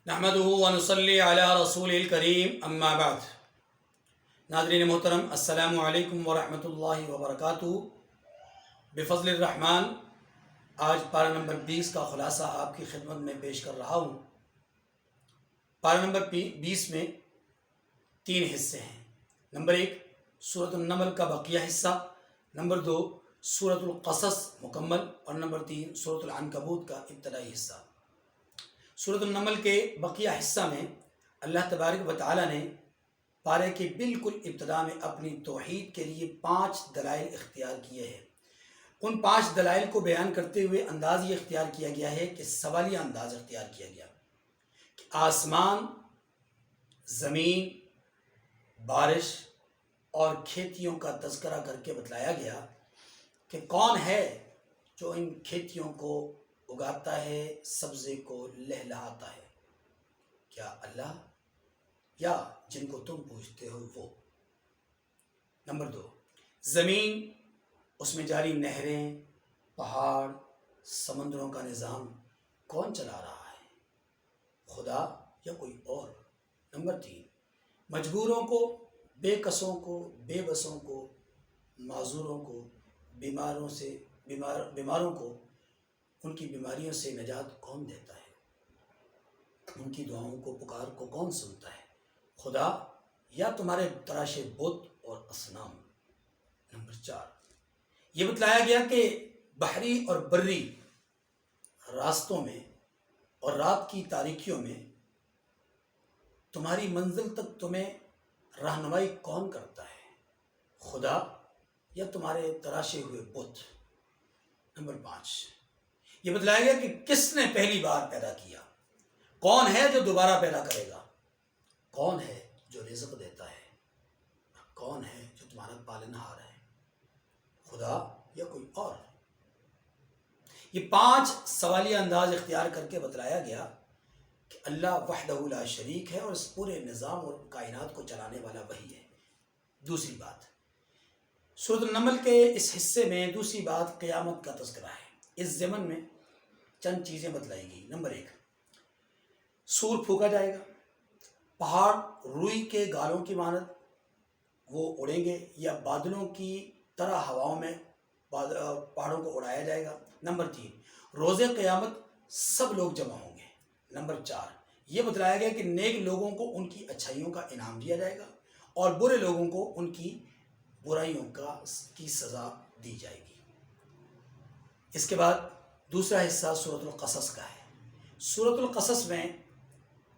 نحمدہ ونصلی علی رسول الکریم اما بعد۔ ناظرین محترم، السلام علیکم ورحمۃ اللہ وبرکاتہ۔ بفضل الرحمن آج پارہ نمبر 20 کا خلاصہ آپ کی خدمت میں پیش کر رہا ہوں۔ پارہ نمبر 20 میں 3 حصے ہیں۔ نمبر 1 سورۃ النمل کا بقیہ حصہ، نمبر 2 سورۃ القصص مکمل، اور نمبر 3 سورۃ العنکبوت کا ابتدائی حصہ۔ سورۃ النمل کے بقیہ حصہ میں اللہ تبارک و تعالیٰ نے پارے کے بالکل ابتدا میں اپنی توحید کے لیے 5 دلائل اختیار کیے ہیں۔ ان 5 دلائل کو بیان کرتے ہوئے انداز یہ اختیار کیا گیا ہے کہ سوالیہ انداز اختیار کیا گیا کہ آسمان، زمین، بارش اور کھیتیوں کا تذکرہ کر کے بتلایا گیا کہ کون ہے جو ان کھیتیوں کو اگاتا ہے، سبزے کو لہلہاتا ہے، کیا اللہ یا جن کو تم پوچھتے ہو وہ؟ نمبر 2 زمین، اس میں جاری نہریں، پہاڑ، سمندروں کا نظام کون چلا رہا ہے، خدا یا کوئی اور؟ نمبر 3 مجبوروں کو، بے کسوں کو، بے بسوں کو، معذوروں کو، بیماروں کو ان کی بیماریوں سے نجات کون دیتا ہے، ان کی دعاؤں کو، پکار کو کون سنتا ہے، خدا یا تمہارے تراشے بت اور اصنام؟ نمبر 4 یہ بتلایا گیا کہ بحری اور بری راستوں میں اور رات کی تاریکیوں میں تمہاری منزل تک تمہیں رہنمائی کون کرتا ہے، خدا یا تمہارے تراشے ہوئے بت؟ نمبر 5 یہ بتلایا گیا کہ کس نے پہلی بار پیدا کیا، کون ہے جو دوبارہ پیدا کرے گا، کون ہے جو رزق دیتا ہے، کون ہے جو تمہارا پالنہار ہے، خدا یا کوئی اور؟ یہ 5 سوالیہ انداز اختیار کر کے بتلایا گیا کہ اللہ وحدہ لا شریک ہے اور اس پورے نظام اور کائنات کو چلانے والا وہی ہے۔ دوسری بات، سورۃ النمل کے اس حصے میں دوسری بات قیامت کا تذکرہ ہے۔ اس ضمن میں چند چیزیں بتلائی گئی۔ نمبر 1 سور پھونکا جائے گا، پہاڑ روئی کے گالوں کی مانند وہ اڑیں گے یا بادلوں کی طرح ہواؤں میں پہاڑوں کو اڑایا جائے گا۔ نمبر 3 روز قیامت سب لوگ جمع ہوں گے۔ نمبر 4 یہ بتلایا گیا کہ نیک لوگوں کو ان کی اچھائیوں کا انعام دیا جائے گا اور برے لوگوں کو ان کی برائیوں کی سزا دی جائے گی۔ اس کے بعد دوسرا حصہ سورۃ القصص کا ہے۔ سورۃ القصص میں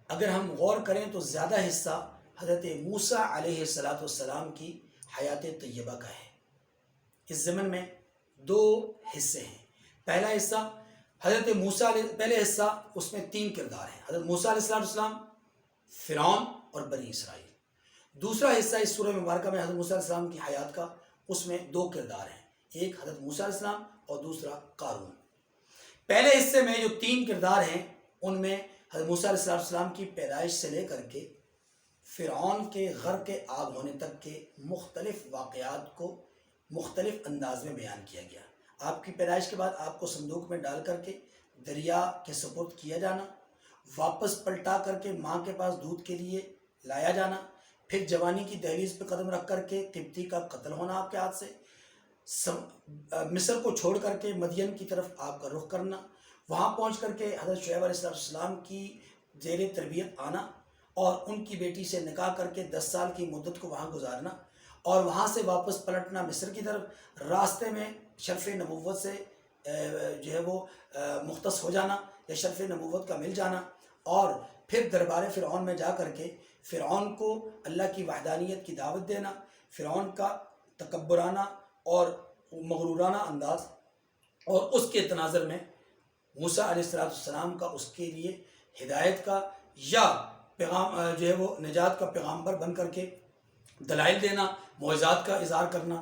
اگر ہم غور کریں تو زیادہ حصہ حضرت موسیٰ علیہ السلام کی حیات طیبہ کا ہے۔ اس ضمن میں 2 حصے ہیں۔ پہلا حصہ حضرت موسیٰ پہلے حصہ اس میں 3 کردار ہیں، حضرت موسیٰ علیہ السلام، فرعون اور بنی اسرائیل۔ دوسرا حصہ اس سورہ مبارکہ میں حضرت موسیٰ علیہ السلام کی حیات کا، اس میں 2 کردار ہیں، ایک حضرت موسیٰ علیہ السلام اور دوسرا قارون۔ پہلے حصے میں جو 3 کردار ہیں ان میں حضرت موسیٰ علیہ السلام کی پیدائش سے لے کر کے فرعون کے غرق آگ ہونے تک کے مختلف واقعات کو مختلف انداز میں بیان کیا گیا۔ آپ کی پیدائش کے بعد آپ کو صندوق میں ڈال کر کے دریا کے سپرد کیا جانا، واپس پلٹا کر کے ماں کے پاس دودھ کے لیے لایا جانا، پھر جوانی کی دہلیز پہ قدم رکھ کر کے قبطی کا قتل ہونا آپ کے ہاتھ سے، مصر کو چھوڑ کر کے مدین کی طرف آپ کا رخ کرنا، وہاں پہنچ کر کے حضرت شعیب علیہ السلام کی زیر تربیت آنا اور ان کی بیٹی سے نکاح کر کے 10 سال کی مدت کو وہاں گزارنا اور وہاں سے واپس پلٹنا مصر کی طرف، راستے میں شرف نبوت سے جو ہے وہ مختص ہو جانا یا شرف نبوت کا مل جانا، اور پھر دربار فرعون میں جا کر کے فرعون کو اللہ کی وحدانیت کی دعوت دینا، فرعون کا تکبرانہ اور مغرورانہ انداز، اور اس کے تناظر میں موسیٰ علیہ السلام کا اس کے لیے ہدایت کا یا پیغام جو ہے وہ نجات کا پیغامبر بن کر کے دلائل دینا، معجزات کا اظہار کرنا،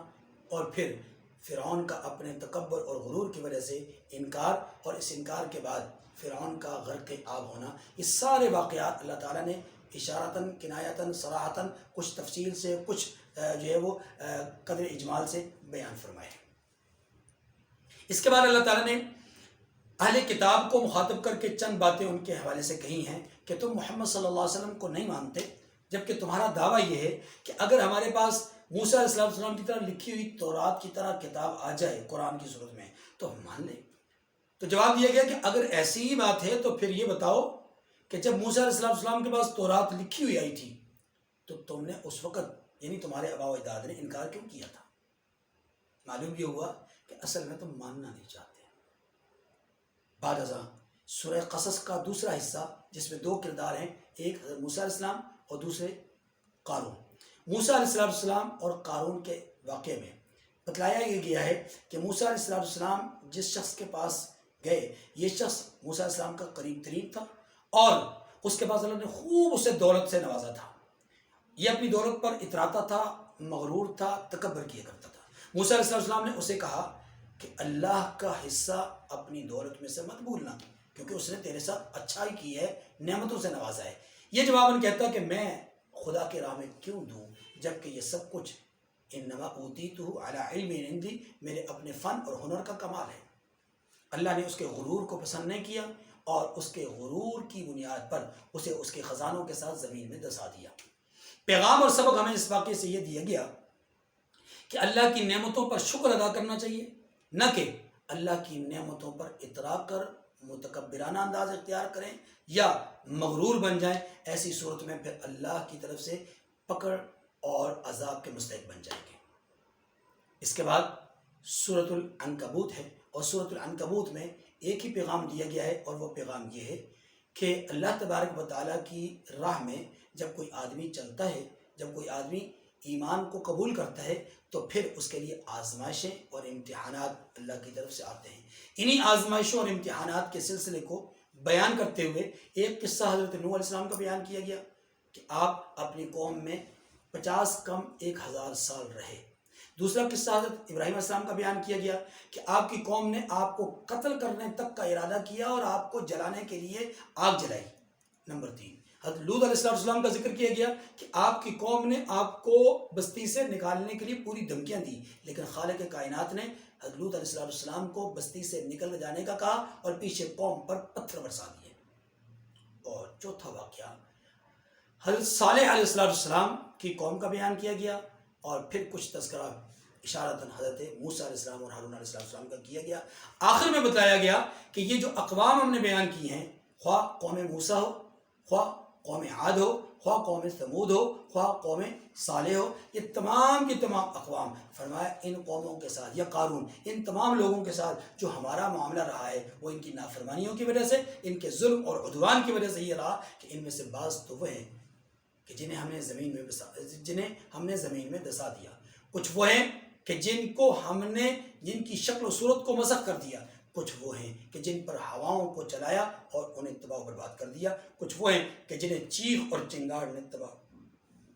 اور پھر فرعون کا اپنے تکبر اور غرور کی وجہ سے انکار، اور اس انکار کے بعد فرعون کا غرق آب ہونا۔ یہ سارے واقعات اللہ تعالیٰ نے اشارتاً، کنایتاً، صراحتاً، کچھ تفصیل سے، کچھ جو ہے وہ قدر اجمال سے بیان فرمائے۔ اس کے بعد اللہ تعالیٰ نے اہل کتاب کو مخاطب کر کے چند باتیں ان کے حوالے سے کہی ہیں کہ تم محمد صلی اللہ علیہ وسلم کو نہیں مانتے، جبکہ تمہارا دعویٰ یہ ہے کہ اگر ہمارے پاس موسیٰ علیہ السلام کی طرح لکھی ہوئی تورات کی طرح کتاب آ جائے قرآن کی صورت میں تو ہم مان لیں۔ تو جواب دیا گیا کہ اگر ایسی ہی بات ہے تو پھر یہ بتاؤ کہ جب موسیٰ علیہ السلام کے پاس تورات لکھی ہوئی آئی تھی تو تم نے اس وقت یعنی تمہارے آبا و اجداد نے انکار کیوں کیا تھا؟ معلوم یہ ہوا کہ اصل میں تم ماننا نہیں چاہتے۔ بعد ازاں سورہ قصص کا دوسرا حصہ جس میں دو کردار ہیں، ایک حضرت موسیٰ علیہ السلام اور دوسرے قارون۔ موسیٰ علیہ السلام اور قارون کے واقعے میں بتلایا یہ گیا ہے کہ موسیٰ علیہ السلام جس شخص کے پاس گئے، یہ شخص موسیٰ علیہ السلام کا قریب ترین تھا اور اس کے پاس اللہ نے خوب اسے دولت سے نوازا تھا۔ یہ اپنی دولت پر اتراتا تھا، مغرور تھا، تکبر کیا کرتا تھا۔ موسیٰ علیہ السلام نے اسے کہا کہ اللہ کا حصہ اپنی دولت میں سے مت بھولنا، کیونکہ اس نے تیرے ساتھ اچھائی کی ہے، نعمتوں سے نوازا ہے۔ یہ جواباً کہتا کہ میں خدا کے راہ میں کیوں دوں جبکہ یہ سب کچھ انما اوتیتہ علی علم عندی، میرے اپنے فن اور ہنر کا کمال ہے۔ اللہ نے اس کے غرور کو پسند نہیں کیا اور اس کے غرور کی بنیاد پر اسے اس کے خزانوں کے ساتھ زمین میں دسا دیا۔ پیغام اور سبق ہمیں اس واقعے سے یہ دیا گیا کہ اللہ کی نعمتوں پر شکر ادا کرنا چاہیے، نہ کہ اللہ کی نعمتوں پر اترا کر متکبرانہ انداز اختیار کریں یا مغرور بن جائیں۔ ایسی صورت میں پھر اللہ کی طرف سے پکڑ اور عذاب کے مستحق بن جائیں گے۔ اس کے بعد سورۃ العنکبوت ہے، اور سورۃ العنکبوت میں ایک ہی پیغام دیا گیا ہے، اور وہ پیغام یہ ہے کہ اللہ تبارک و تعالیٰ کی راہ میں جب کوئی آدمی چلتا ہے، جب کوئی آدمی ایمان کو قبول کرتا ہے تو پھر اس کے لیے آزمائشیں اور امتحانات اللہ کی طرف سے آتے ہیں۔ انہی آزمائشوں اور امتحانات کے سلسلے کو بیان کرتے ہوئے ایک قصہ حضرت نوح علیہ السلام کا بیان کیا گیا کہ آپ اپنی قوم میں 50 کم 1000 سال رہے۔ دوسرا قصہ حضرت ابراہیم علیہ السلام کا بیان کیا گیا کہ آپ کی قوم نے آپ کو قتل کرنے تک کا ارادہ کیا اور آپ کو جلانے کے لیے آگ جلائی۔ نمبر 3 حضرت لوط علیہ السلام کا ذکر کیا گیا کہ آپ کی قوم نے آپ کو بستی سے نکالنے کے لیے پوری دھمکیاں دی، لیکن خالق کائنات نے حضرت لوط علیہ السلام کو بستی سے نکل جانے کا کہا اور پیچھے قوم پر پتھر برسا دیے۔ اور چوتھا واقعہ حضرت صالح علیہ السلام کی قوم کا بیان کیا گیا، اور پھر کچھ تذکرہ اشارتاً حضرت موسیٰ علیہ السلام اور ہارون علیہ السلام کا کیا گیا۔ آخر میں بتایا گیا کہ یہ جو اقوام ہم نے بیان کی ہیں، خواہ قوم موسیٰ ہو، خواہ قوم عاد ہو، خواہ قوم ثمود ہو، خواہ قوم صالح ہو، یہ تمام کی تمام اقوام، فرمایا ان قوموں کے ساتھ یا قارون، ان تمام لوگوں کے ساتھ جو ہمارا معاملہ رہا ہے وہ ان کی نافرمانیوں کی وجہ سے، ان کے ظلم اور عدوان کی وجہ سے یہ رہا کہ ان میں سے بعض تو وہ ہیں کہ جنہیں ہم نے زمین میں دسا دیا، کچھ وہ ہیں کہ جن کی شکل و صورت کو مسخ کر دیا، کچھ وہ ہیں کہ جن پر ہواؤں کو چلایا اور انہیں تباہ و برباد کر دیا، کچھ وہ ہیں کہ جنہیں چیخ اور چنگاڑ نے تباہ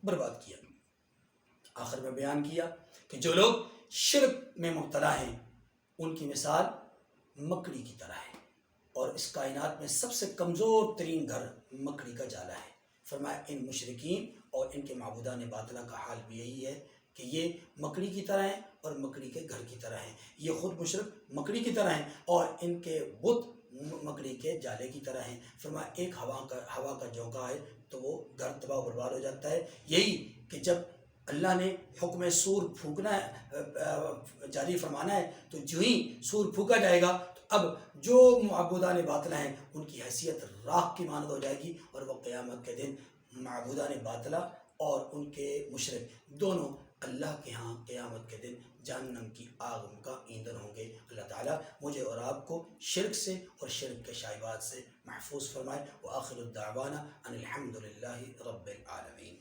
برباد کیا۔ آخر میں بیان کیا کہ جو لوگ شرک میں مبتلا ہیں ان کی مثال مکڑی کی طرح ہے، اور اس کائنات میں سب سے کمزور ترین گھر مکڑی کا جالا ہے۔ فرمایا ان مشرکین اور ان کے معبودان باطلہ کا حال بھی یہی ہے کہ یہ مکڑی کی طرح ہیں اور مکڑی کے گھر کی طرح ہیں۔ یہ خود مشرک مکڑی کی طرح ہیں اور ان کے بت مکڑی کے جالے کی طرح ہیں۔ فرمایا ایک ہوا کا جھونکا ہے تو وہ گھر تباہ و برباد ہو جاتا ہے۔ یہی کہ جب اللہ نے حکم سور پھونکنا ہے، جاری فرمانا ہے، تو جو ہی سور پھونکا جائے گا تو اب جو معبودان باطلہ ہیں ان کی حیثیت راکھ کی مانند ہو جائے گی، اور وہ قیامت کے دن معبودان باطلہ اور ان کے مشرک دونوں اللہ کے ہاں قیامت کے دن جہنم کی آگ کا ایندھن ہوں گے۔ اللہ تعالیٰ مجھے اور آپ کو شرک سے اور شرک کے شائبات سے محفوظ فرمائے۔ وآخر الدعوانا ان الحمد للہ رب العالمین۔